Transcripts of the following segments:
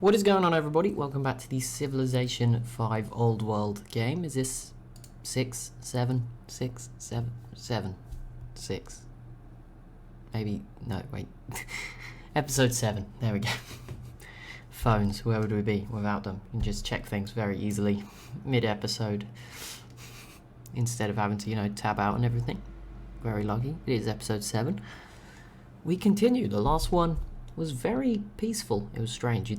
What is going on, everybody? Welcome back to the Civilization 5 Old World game. Is this 6, 7, 6, 7, 7, 6? Maybe, no, wait. Episode 7, there we go. Phones, where would we be without them? You can just check things very easily mid-episode instead of having to, tab out and everything. Very lucky. It is episode 7. We continue. The last one was very peaceful. It was strange. You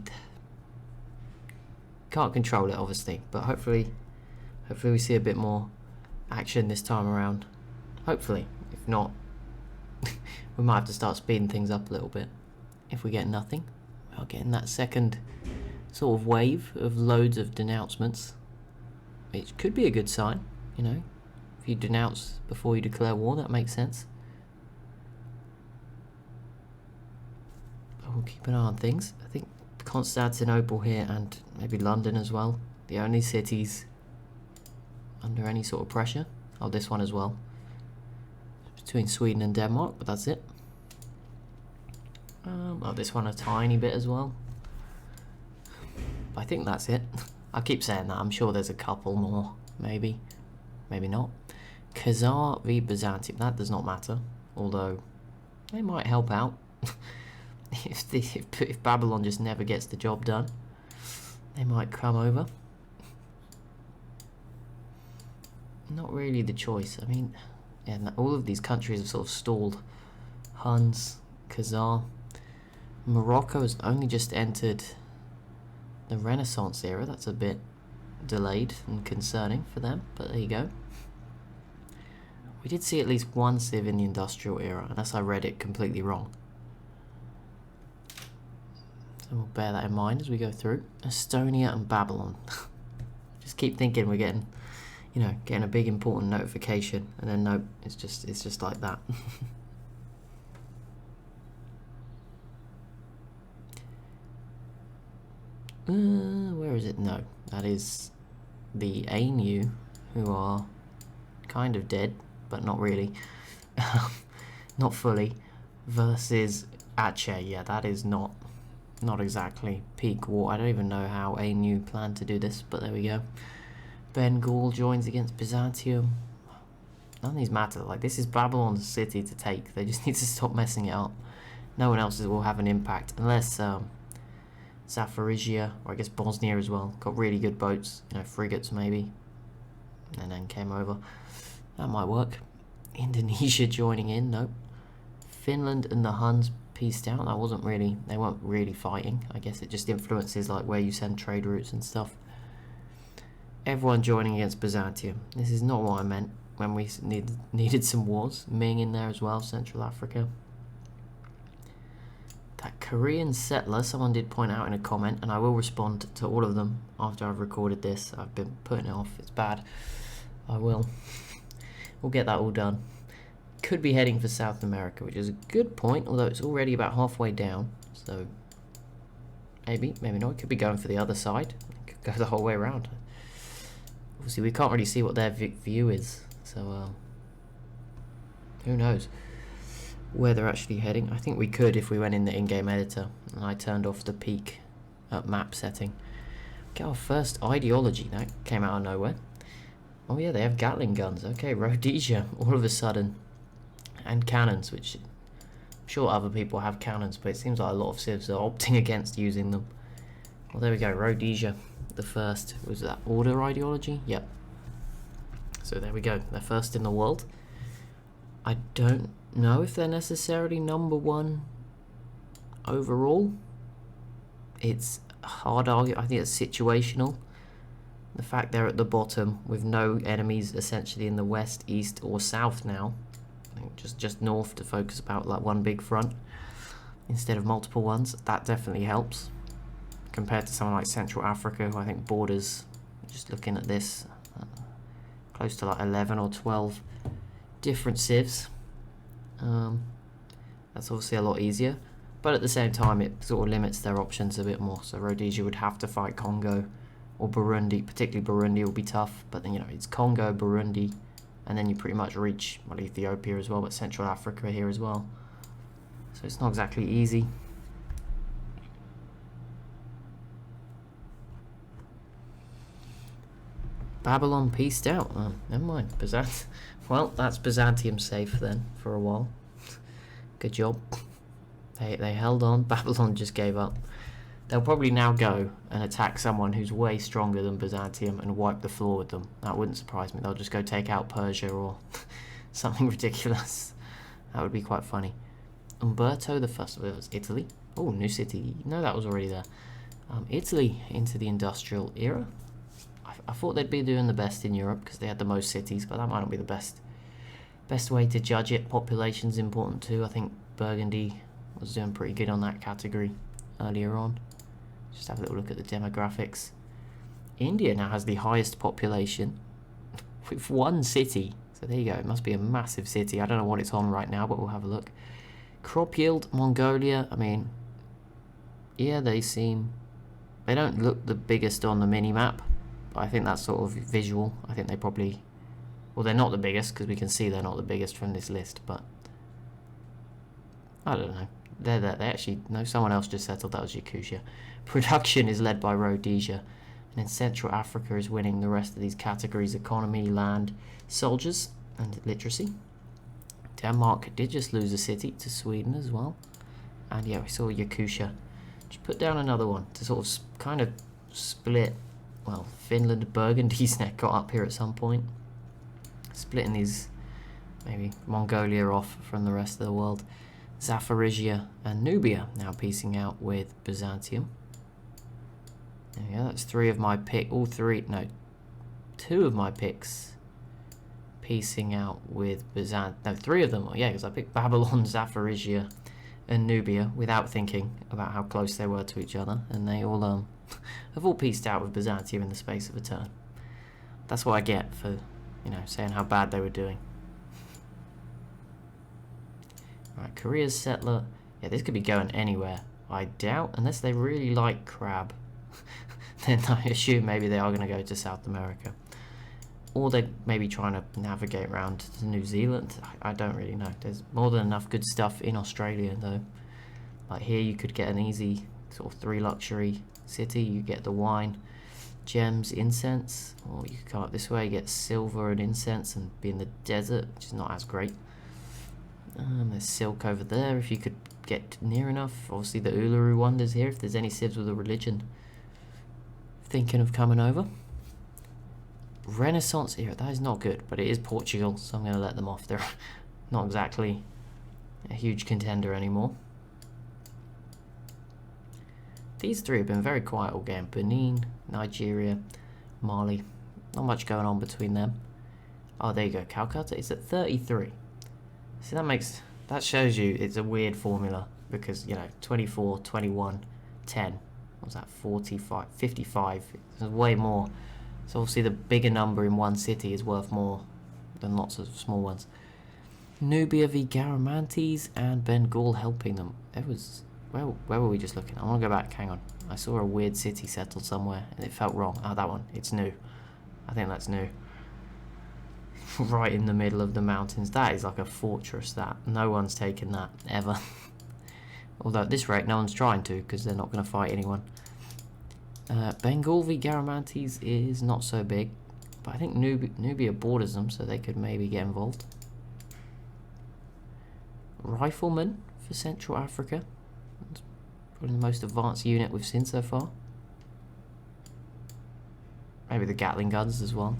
can't control it, obviously, but hopefully we see a bit more action this time around. Hopefully. If not, we might have to start speeding things up a little bit. If we get nothing, we're getting that second sort of wave of loads of denouncements, which could be a good sign. If you denounce before you declare war, that makes sense. But we'll keep an eye on things. I think Constantinople here and maybe London as well, the only cities under any sort of pressure. Oh, this one as well, between Sweden and Denmark, but that's it. Oh, this one a tiny bit as well, but I think that's it. I keep saying that. I'm sure there's a couple more, maybe not. Khazar v Byzantium, that does not matter, although they might help out. If Babylon just never gets the job done, they might come over. Not really the choice. I mean, yeah, all of these countries have sort of stalled. Huns, Khazar, Morocco has only just entered the Renaissance era. That's a bit delayed and concerning for them, but there you go. We did see at least one civ in the industrial era, unless I read it completely wrong. So we'll bear that in mind as we go through. Estonia and Babylon. Just keep thinking we're getting a big important notification, and then nope, it's just like that. Where is it? No, that is the ANU, who are kind of dead, but not really. Not fully. Versus Aceh. Yeah, that is not exactly peak war. I don't even know how ANU planned to do this, but there we go. Bengal joins against Byzantium. None of these matter. Like, this is Babylon's city to take. They just need to stop messing it up. No one else will have an impact, unless Zaporizhia, or I guess Bosnia as well, got really good boats, frigates maybe, and then came over. That might work. Indonesia joining in, nope. Finland and the Huns pieced out. They weren't really fighting. I guess it just influences like where you send trade routes and stuff. Everyone joining against Byzantium. This is not what I meant when we needed some wars. Ming in there as well, Central Africa. That Korean settler, someone did point out in a comment, and I will respond to all of them after I've recorded this. I've been putting it off. It's bad. I will. We'll get that all done. Could be heading for South America, which is a good point, although it's already about halfway down. So maybe not. It could be going for the other side. It could go the whole way around. Obviously, we can't really see what their view is, so who knows where they're actually heading. I think we could if we went in the in-game editor and I turned off the peak map setting. Get our first ideology. That came out of nowhere. Oh yeah, they have Gatling guns. Okay, Rhodesia all of a sudden. And cannons, which I'm sure other people have cannons, but it seems like a lot of civs are opting against using them. Well, there we go. Rhodesia, the first. Was that order ideology? Yep. So there we go. They're first in the world. I don't know if they're necessarily number one overall. It's a hard argument. I think it's situational. The fact they're at the bottom with no enemies essentially in the west, east, or south now. I think just north to focus about like one big front instead of multiple ones. That definitely helps compared to someone like Central Africa, who I think borders, just looking at this, close to like 11 or 12 different civs. That's obviously a lot easier, but at the same time it sort of limits their options a bit more. So Rhodesia would have to fight Congo or Burundi. Particularly Burundi will be tough, but then it's Congo, Burundi, and then you pretty much reach Ethiopia as well, but Central Africa here as well. So it's not exactly easy. Babylon pieced out. Oh, never mind. Well, that's Byzantium safe then for a while. Good job. They held on. Babylon just gave up. They'll probably now go and attack someone who's way stronger than Byzantium and wipe the floor with them. That wouldn't surprise me. They'll just go take out Persia or something ridiculous. That would be quite funny. Umberto the First. It was Italy. Oh, new city. No, that was already there. Italy into the industrial era. I thought they'd be doing the best in Europe because they had the most cities, but that might not be the best way to judge it. Population's important too. I think Burgundy was doing pretty good on that category earlier on. Just have a little look at the demographics. India now has the highest population with one city. So there you go. It must be a massive city. I don't know what it's on right now, but we'll have a look. Crop yield, Mongolia. I mean, yeah, they don't look the biggest on the mini-map. But I think that's sort of visual. I think they probably... Well, they're not the biggest, because we can see they're not the biggest from this list, but... I don't know. They're there. They actually... No, someone else just settled. That was Yakutia. Production is led by Rhodesia. And in Central Africa is winning the rest of these categories. Economy, land, soldiers, and literacy. Denmark did just lose a city to Sweden as well. And yeah, we saw Yakutia. Just put down another one to sort of kind of split... Well, Finland, Burgundy's neck got up here at some point. Splitting these, maybe Mongolia off from the rest of the world. Zaporizhia and Nubia now piecing out with Byzantium. There we go, that's two of my picks piecing out with Byzantium. No, three of them, yeah, because I picked Babylon, Zaporizhia and Nubia without thinking about how close they were to each other. And they all have all pieced out with Byzantium in the space of a turn. That's what I get for, saying how bad they were doing. Right, Korea's settler. Yeah, this could be going anywhere. I doubt, unless they really like crab. Then I assume maybe they are going to go to South America. Or they're maybe trying to navigate around to New Zealand. I don't really know. There's more than enough good stuff in Australia, though. Like here, you could get an easy sort of 3 luxury city. You get the wine, gems, incense. Or you could come up this way, get silver and incense and be in the desert, which is not as great. There's silk over there if you could get near enough. Obviously, the Uluru Wonders here if there's any civs with a religion thinking of coming over. Renaissance era, that is not good, but it is Portugal, so I'm going to let them off. They're not exactly a huge contender anymore. These three have been very quiet all game. Benin, Nigeria, Mali. Not much going on between them. Oh, there you go. Calcutta is at 33. See, that shows you it's a weird formula because, 24, 21, 10. What was that? 45, 55. There's way more. So obviously the bigger number in one city is worth more than lots of small ones. Nubia v Garamantes and Bengal helping them. It was... Where were we just looking? I want to go back. Hang on. I saw a weird city settled somewhere and it felt wrong. Oh, that one. It's new. I think that's new. Right in the middle of the mountains. That is like a fortress, that. No one's taken that, ever. Although at this rate, no one's trying to because they're not going to fight anyone. Bengal v Garamantes is not so big. But I think Nubia borders them, so they could maybe get involved. Riflemen for Central Africa. That's probably the most advanced unit we've seen so far. Maybe the Gatling guns as well.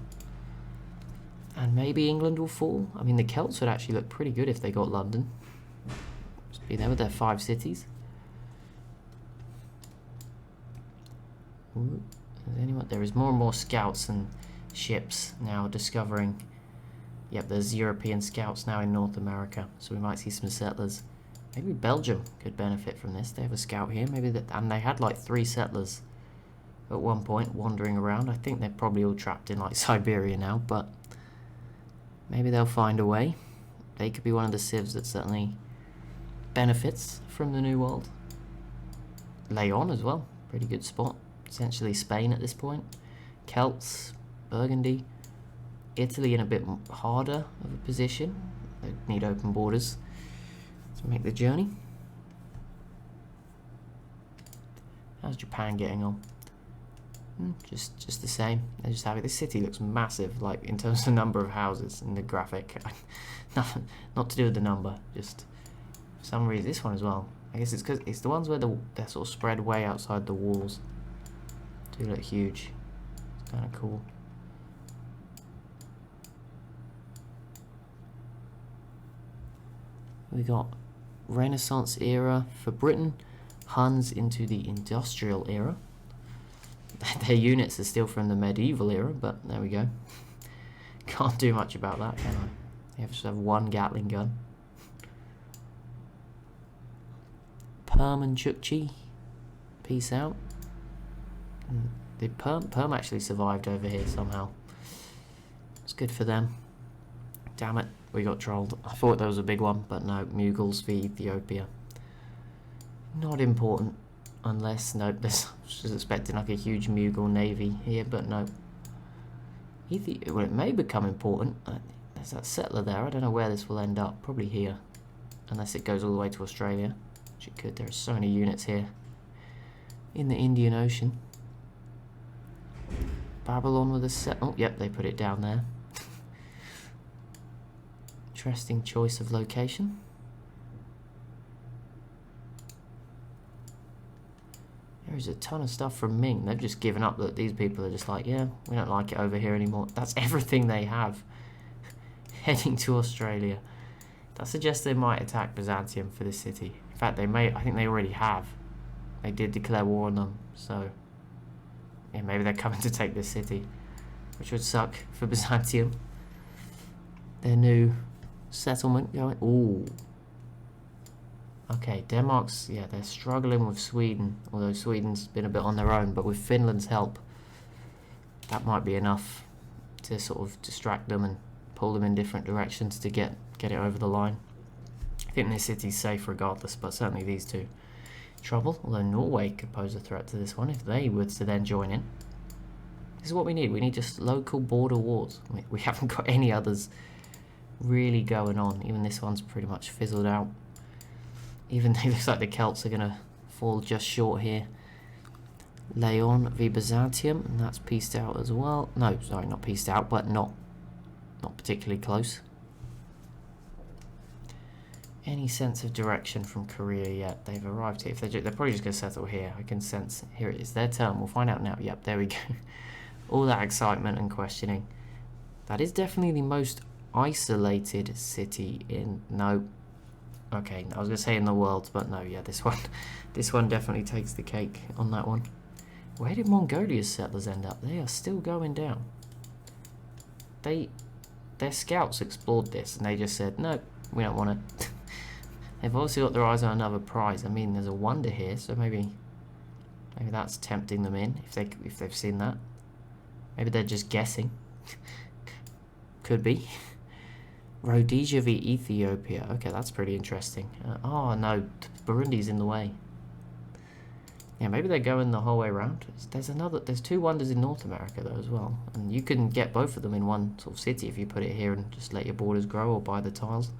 And maybe England will fall. I mean, the Celts would actually look pretty good if they got London. Just be there with their 5 cities. Ooh, there is more and more scouts and ships now discovering. Yep, there's European scouts now in North America, so we might see some settlers. Maybe Belgium could benefit from this. They have a scout here. And they had like 3 settlers at one point wandering around. I think they're probably all trapped in like Siberia now, but maybe they'll find a way. They could be one of the civs that certainly benefits from the New World. Leon as well, pretty good spot. Essentially Spain at this point. Celts, Burgundy, Italy in a bit harder of a position. They need open borders to make the journey. How's Japan getting on? Just the same. They just have it. This city looks massive, like in terms of the number of houses in the graphic. Nothing, not to do with the number. Just for some reason, this one as well. I guess it's because it's the ones where they're sort of spread way outside the walls. Do look huge. It's kind of cool. We got Renaissance era for Britain, Huns into the industrial era. Their units are still from the medieval era, but there we go. Can't do much about that, can I? They just have one Gatling gun. Perm and Chukchi, peace out. Did Perm actually survived over here somehow? It's good for them. Damn it, we got trolled. I thought there was a big one, but no. Mughals v Ethiopia. Not important. Unless, no, I was just expecting like a huge Mughal navy here, but no. Well, it may become important. There's that settler there. I don't know where this will end up. Probably here. Unless it goes all the way to Australia. Which it could. There are so many units here. In the Indian Ocean. Babylon with a set. Oh, yep, they put it down there. Interesting choice of location. There's a ton of stuff from Ming. They've just given up. That these people are just like, yeah, we don't like it over here anymore. That's everything they have. Heading to Australia. That suggests they might attack Byzantium for this city. In fact, they may. I think they already have. They did declare war on them. So, yeah, maybe they're coming to take this city, which would suck for Byzantium. Their new settlement going. Ooh. Okay, Denmark's, yeah, they're struggling with Sweden, although Sweden's been a bit on their own, but with Finland's help, that might be enough to sort of distract them and pull them in different directions to get it over the line. I think this city's safe regardless, but certainly these two. Trouble, although Norway could pose a threat to this one if they were to then join in. This is what we need. We need just local border wars. We haven't got any others really going on. Even this one's pretty much fizzled out. Even though it looks like the Celts are going to fall just short here. Leon v Byzantium, and that's pieced out as well. No, sorry, not pieced out, but not particularly close. Any sense of direction from Korea yet? They've arrived here. If they're probably just going to settle here. I can sense. Here it is. Their turn. We'll find out now. Yep, there we go. All that excitement and questioning. That is definitely the most isolated city in... No. Okay, I was going to say in the world, but no, yeah, this one definitely takes the cake on that one. Where did Mongolia's settlers end up? They are still going down. Their scouts explored this, and they just said, no, we don't want it. They've obviously got their eyes on another prize. I mean, there's a wonder here, so maybe that's tempting them in, if they've seen that. Maybe they're just guessing. Could be. Rhodesia v Ethiopia. Okay, that's pretty interesting. Oh no, Burundi's in the way. Yeah, maybe they're going the whole way around. There's two wonders in North America though as well, and you can get both of them in one sort of city if you put it here and just let your borders grow or buy the tiles.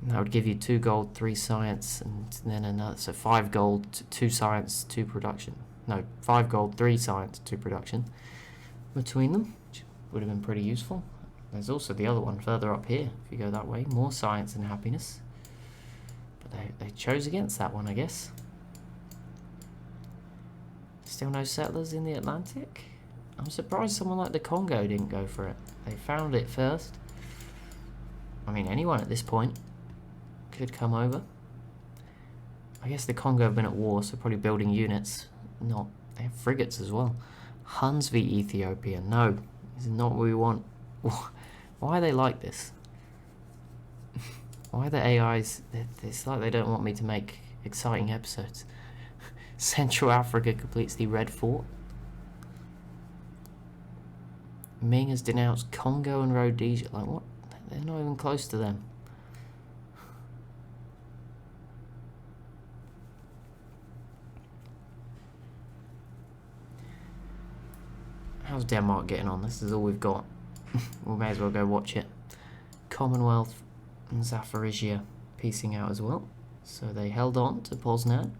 And that would give you 2 gold, 3 science, and then another. So 5 gold, 2 science, 2 production. No, 5 gold, 3 science, 2 production between them, which would have been pretty useful. There's also the other one further up here, if you go that way. More science and happiness. But they chose against that one, I guess. Still no settlers in the Atlantic? I'm surprised someone like the Congo didn't go for it. They found it first. I mean, anyone at this point could come over. I guess the Congo have been at war, so probably building units. They have frigates as well. Huns v Ethiopia. No, this is not what we want. Why are they like this? Why are the AIs... It's like they don't want me to make exciting episodes. Central Africa completes the Red Fort. Ming has denounced Congo and Rhodesia. Like, what? They're not even close to them. How's Denmark getting on? This is all we've got. We may as well go watch it. Commonwealth and Zaporizhia piecing out as well. So they held on to Poznan.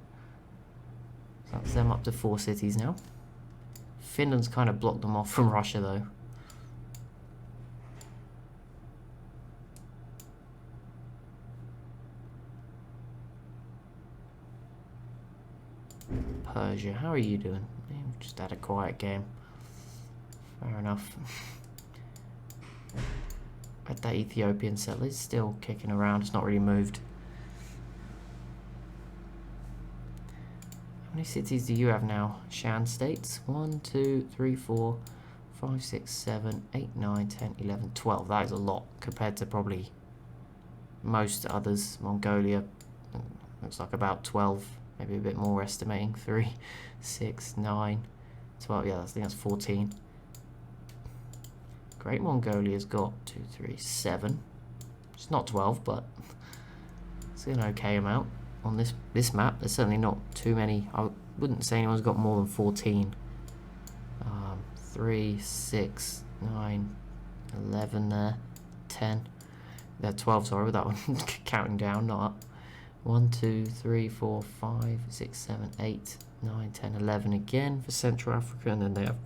So that's them up to 4 cities now. Finland's kind of blocked them off from Russia though. Persia, how are you doing? You've just had a quiet game. Fair enough. But that Ethiopian settler is still kicking around, it's not really moved. How many cities do you have now? Shan states? 1, 2, 3, 4, 5, 6, 7, 8, 9, 10, 11, 12. That is a lot compared to probably most others. Mongolia looks like about 12, maybe a bit more estimating. 3, 6, 9, 12. Yeah, I think that's 14. Great Mongolia's got 2, 3, 7. It's not 12, but it's an okay amount. On this map, there's certainly not too many. I wouldn't say anyone's got more than 14. 3, 6, 9, 11 there, 10. Yeah, 12, sorry, with that one counting down, not up. 1, 2, 3, 4, 5, 6, 7, 8, 9, 10, 11 again for Central Africa, and then they have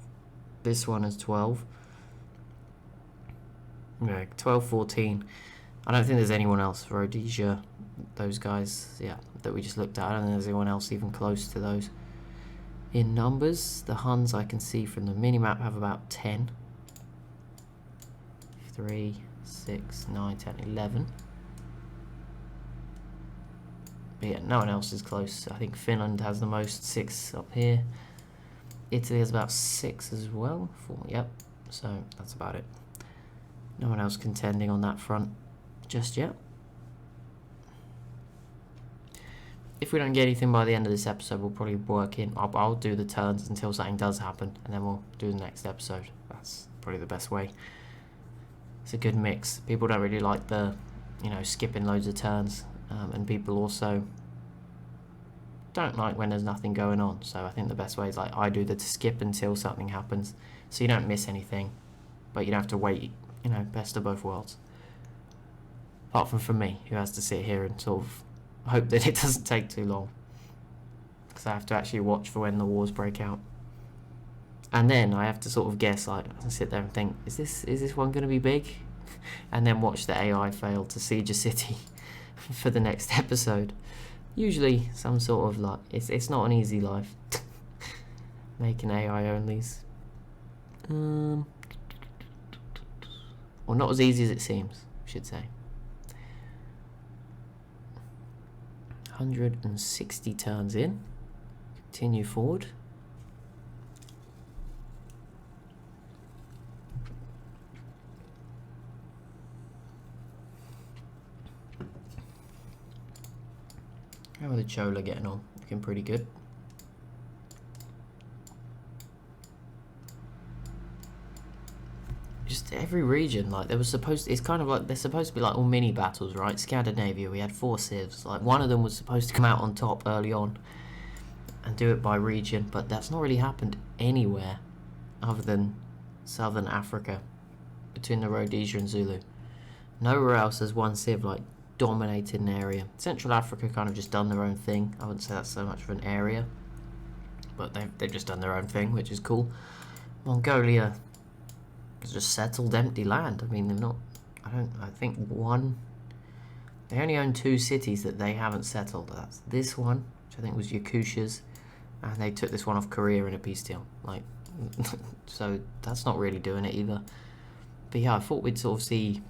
this one as 12. Yeah, 12, 14. I don't think there's anyone else. Rhodesia, those guys, yeah, that we just looked at. I don't think there's anyone else even close to those. In numbers, the Huns I can see from the minimap have about 10. 3, 6, 9, 10, 11. But yeah, no one else is close. I think Finland has the most, 6 up here. Italy has about 6 as well. 4, yep. So that's about it. No one else contending on that front just yet. If we don't get anything by the end of this episode, we'll probably work in. I'll do the turns until something does happen, and then we'll do the next episode. That's probably the best way. It's a good mix. People don't really like the, skipping loads of turns, and people also don't like when there's nothing going on. So I think the best way is like I do the skip until something happens, so you don't miss anything, but you don't have to wait. Best of both worlds. Apart from for me, who has to sit here and sort of hope that it doesn't take too long, because I have to actually watch for when the wars break out, and then I have to sort of guess. Like, I sit there and think, is this one going to be big? And then watch the AI fail to siege a city for the next episode. Usually, some sort of like it's not an easy life making AI onlys. Or not as easy as it seems, I should say. 160 turns in. Continue forward. How are the Chola getting on? Looking pretty good. Just every region, like it's kind of like they're supposed to be like all mini battles, right? Scandinavia, we had 4 civs. Like one of them was supposed to come out on top early on and do it by region, but that's not really happened anywhere other than Southern Africa between the Rhodesia and Zulu. Nowhere else has one civ like dominated an area. Central Africa kind of just done their own thing. I wouldn't say that's so much of an area, but they've just done their own thing, which is cool. Mongolia has just settled empty land. I mean, I think they only own 2 cities that they haven't settled. That's this one, which I think was Yakutisha's, and they took this one off Korea in a peace deal. Like, so that's not really doing it either. But yeah, I thought we'd sort of see,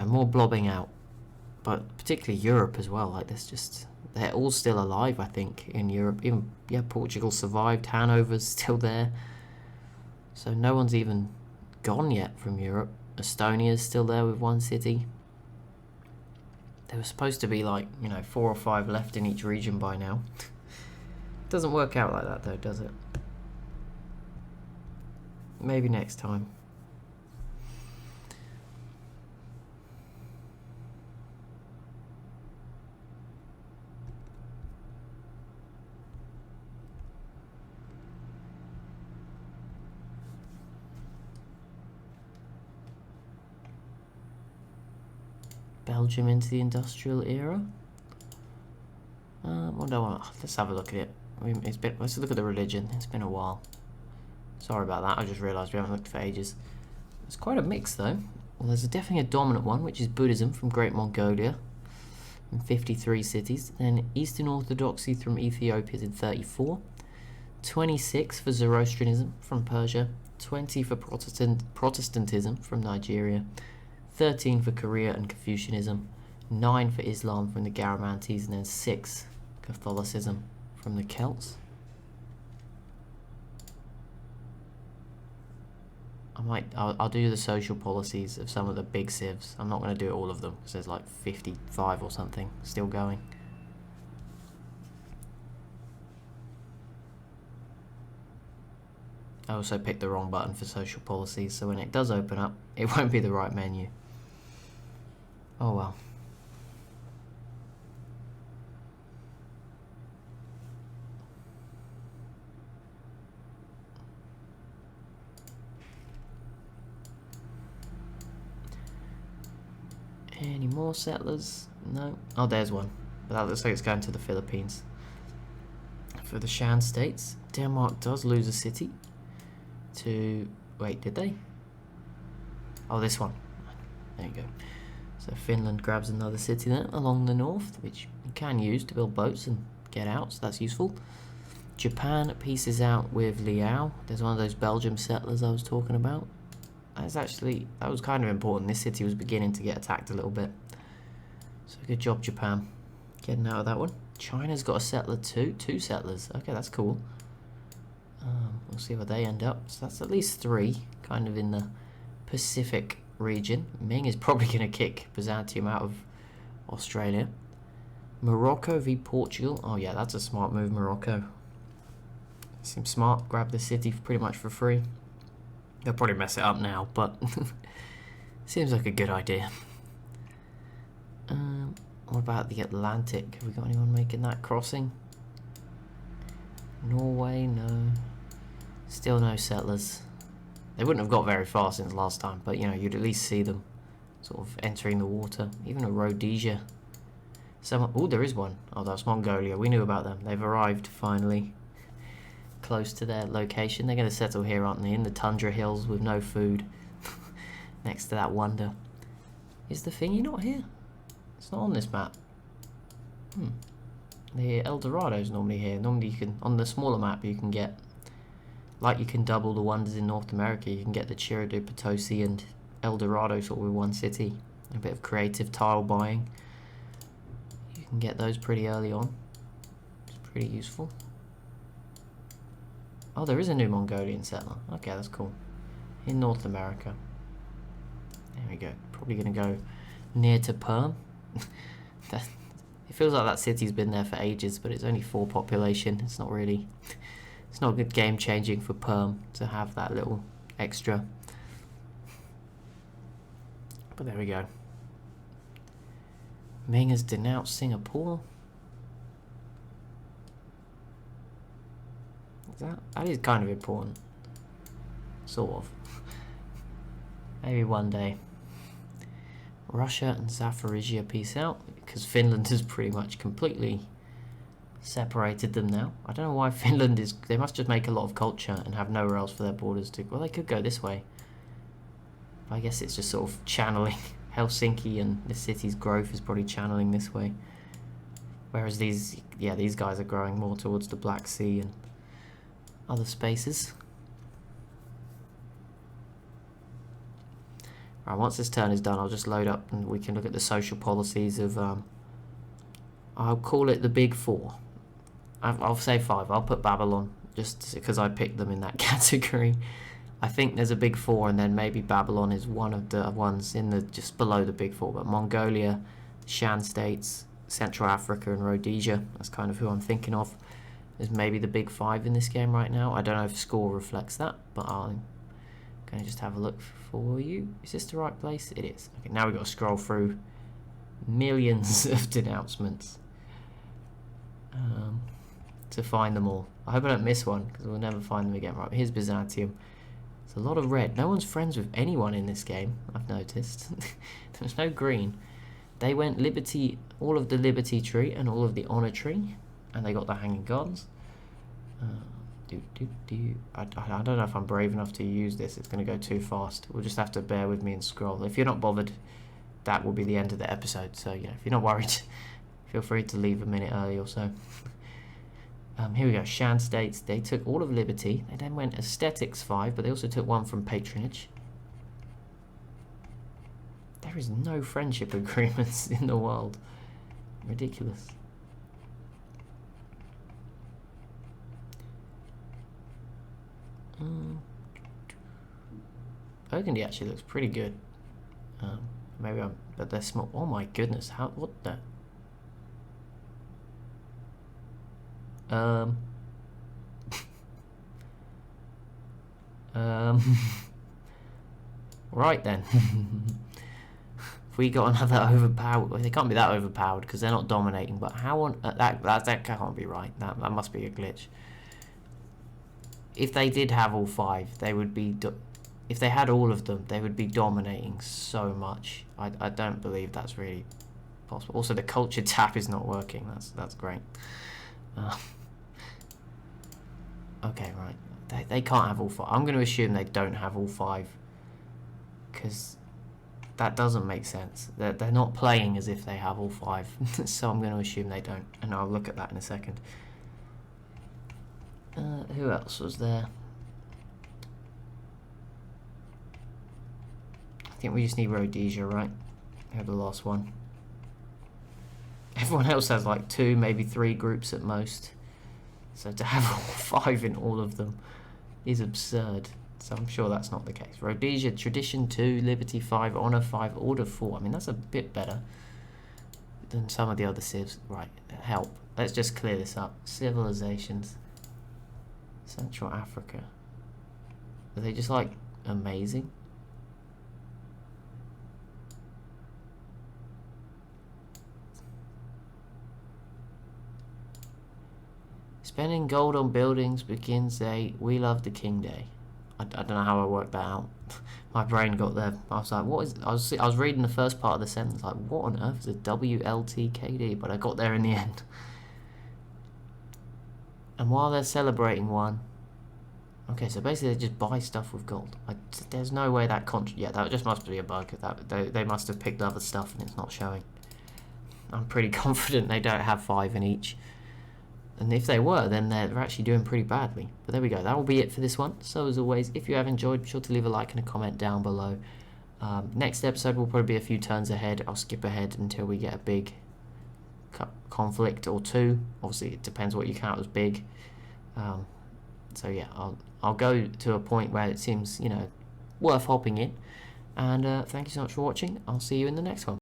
more blobbing out, but particularly Europe as well. Like, they're all still alive, I think, in Europe. Even, Portugal survived. Hanover's still there. So no one's even gone yet from Europe. Estonia's still there with 1 city. There was supposed to be like, 4 or 5 left in each region by now. Doesn't work out like that though, does it? Maybe next time. Belgium into the industrial era. Let's have a look at it. It's been. Let's look at the religion. It's been a while. Sorry about that. I just realised we haven't looked for ages. It's quite a mix though. Well, there's definitely a dominant one, which is Buddhism from Great Mongolia, in 53 cities. Then Eastern Orthodoxy from Ethiopia is in 34. 26 for Zoroastrianism from Persia. 20 for Protestantism from Nigeria. 13 for Korea and Confucianism. 9 for Islam from the Garamantes, and then 6 Catholicism from the Celts. I'll do the social policies of some of the big civs. I'm not going to do all of them because there's like 55 or something still going. I also picked the wrong button for social policies, so when it does open up, it won't be the right menu. Oh well. Any more settlers? No. Oh, there's one. But that looks like it's going to the Philippines. For the Shan states, Denmark does lose a city to... Wait, did they? Oh, this one. There you go. So Finland grabs another city there along the north, which you can use to build boats and get out, so that's useful. Japan pieces out with Liao. There's one of those Belgium settlers I was talking about. That was kind of important. This city was beginning to get attacked a little bit. So good job, Japan. Getting out of that one. China's got a settler too. 2 settlers. Okay, that's cool. We'll see where they end up. So that's at least 3, kind of in the Pacific region. Ming is probably going to kick Byzantium out of Australia. Morocco v Portugal. Oh yeah, that's a smart move, Morocco. Seems smart. Grab the city pretty much for free. They'll probably mess it up now, but seems like a good idea. What about the Atlantic? Have we got anyone making that crossing? Norway, no. Still no settlers. They wouldn't have got very far since last time, but you know, you'd at least see them sort of entering the water. Even a Rhodesia. Oh, there is one. Oh, that's Mongolia. We knew about them. They've arrived finally. Close to their location. They're going to settle here, aren't they? In the tundra hills with no food. Next to that wonder. Is the thingy not here? It's not on this map. The El Dorado's normally here. Normally you can, on the smaller map, you can get, like you can double the wonders in North America, you can get the Chira de Potosi and El Dorado sort of with one city. A bit of creative tile buying. You can get those pretty early on. It's pretty useful. Oh, there is a new Mongolian settler. Okay, that's cool. In North America. There we go. Probably going to go near to Perm. It feels like that city's been there for ages, but it's only 4 population. It's not really... It's not good game changing for Perm to have that little extra. But there we go. Ming has denounced Singapore. That is kind of important. Sort of. Maybe one day. Russia and Zaporizhia peace out, because Finland has pretty much completely separated them now. I don't know why Finland is... They must just make a lot of culture and have nowhere else for their borders to... Well, they could go this way. But I guess it's just sort of channeling. Helsinki and the city's growth is probably channeling this way. Whereas these guys are growing more towards the Black Sea and other spaces. Right, once this turn is done, I'll just load up and we can look at the social policies of... I'll call it the Big 4. I'll say 5. I'll put Babylon, just because I picked them in that category. I think there's a Big 4, and then maybe Babylon is one of the ones in the just below the Big 4. But Mongolia, Shan states, Central Africa, and Rhodesia. That's kind of who I'm thinking of. Is maybe the Big 5 in this game right now. I don't know if score reflects that, but I'm going to just have a look for you. Is this the right place? It is. Okay, now we've got to scroll through millions of denouncements to find them all. I hope I don't miss one, because we'll never find them again. Right, here's Byzantium. There's a lot of red. No one's friends with anyone in this game, I've noticed. There's no green. They went Liberty, all of the Liberty tree and all of the Honor tree, and they got the Hanging Gardens. I don't know if I'm brave enough to use this. It's going to go too fast. We'll just have to bear with me and scroll. If you're not bothered, that will be the end of the episode. So yeah, if you're not worried, feel free to leave a minute early or so. Here we go. Shan states they took all of Liberty. They then went Aesthetics 5, but they also took one from Patronage. There is no friendship agreements in the world. Ridiculous. Burgundy actually looks pretty good. Maybe but they're small. Oh my goodness! What the? Right then. If we got another overpowered, well, they can't be that overpowered because they're not dominating. But how on that can't be right. That must be a glitch. If they did have all 5, they would be. If they had all of them, they would be dominating so much. I don't believe that's really possible. Also, the culture tab is not working. That's great. Okay, right. They can't have all 5. I'm going to assume they don't have all 5 because that doesn't make sense. They're not playing as if they have all 5. So I'm going to assume they don't, and I'll look at that in a second. Who else was there? I think we just need Rhodesia, right? We have the last one. Everyone else has like 2, maybe 3 groups at most. So to have all 5 in all of them is absurd. So I'm sure that's not the case. Rhodesia, Tradition 2, Liberty 5, Honor 5, Order 4. I mean, that's a bit better than some of the other civs. Right, help. Let's just clear this up. Civilizations. Central Africa. Are they just like amazing? Spending gold on buildings begins a We Love the King Day. I don't know how I worked that out. My brain got there. I was like, what is... I was reading the first part of the sentence, like, what on earth is a WLTKD? But I got there in the end. And while they're celebrating one... Okay, so basically they just buy stuff with gold. There's no way that... Yeah, that just must be a bug. They must have picked other stuff and it's not showing. I'm pretty confident they don't have 5 in each. And if they were, then they're actually doing pretty badly. But there we go. That will be it for this one. So as always, if you have enjoyed, be sure to leave a like and a comment down below. Next episode will probably be a few turns ahead. I'll skip ahead until we get a big conflict or 2. Obviously, it depends what you count as big. So yeah, I'll go to a point where it seems, worth hopping in. And thank you so much for watching. I'll see you in the next one.